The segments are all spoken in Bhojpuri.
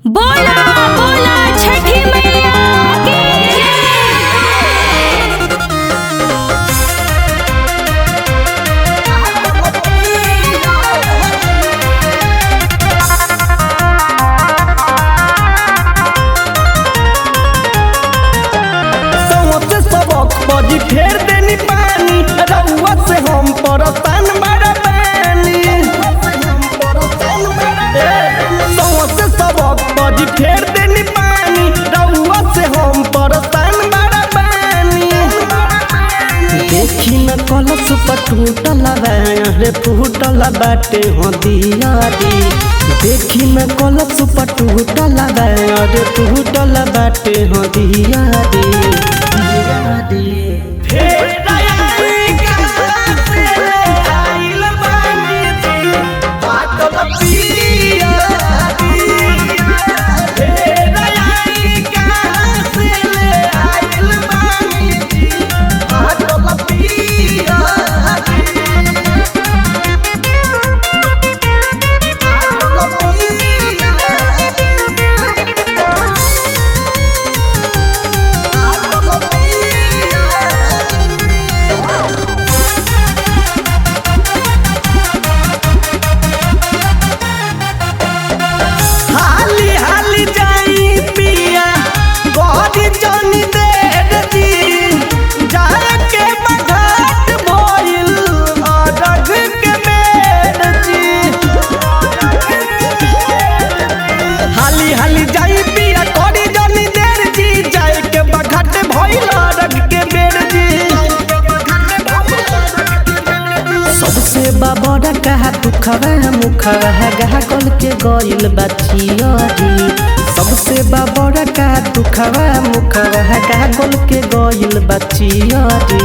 बोला बोला छठी मैया की बजी फेर देनी पानी रउआ से हम परतान बड़ा पानी से सबक बजी फेर देनी पानी रउआ से हम परतान बड़ा पानी देखी न कलश पर टूटल रे फूटल बाटे हो दिया दी देखी न कलश पर टूटल रे फूटल बाटे हो दिया दी सबसे बाबा कहा दुखवा मुखवा गहा कल के गइल बचियरी सबसे बाबा कहा दुखवा मुखवा गहा कल के गइल बचियरी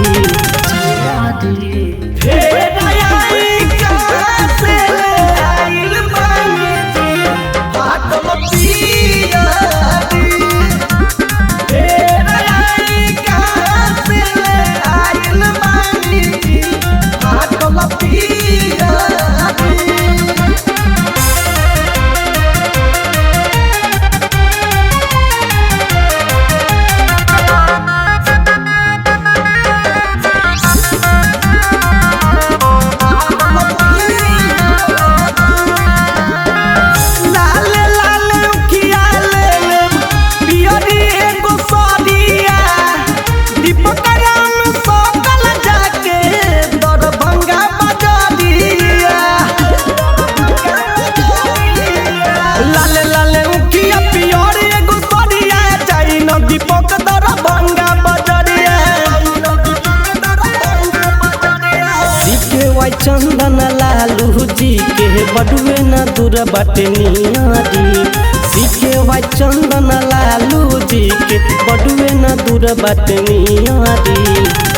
चंदन लालू जी के बडुए न दूर बाटे नियारी सीखे वाई चंदन लालू जी के बडुए न दूर बाटे नियारी।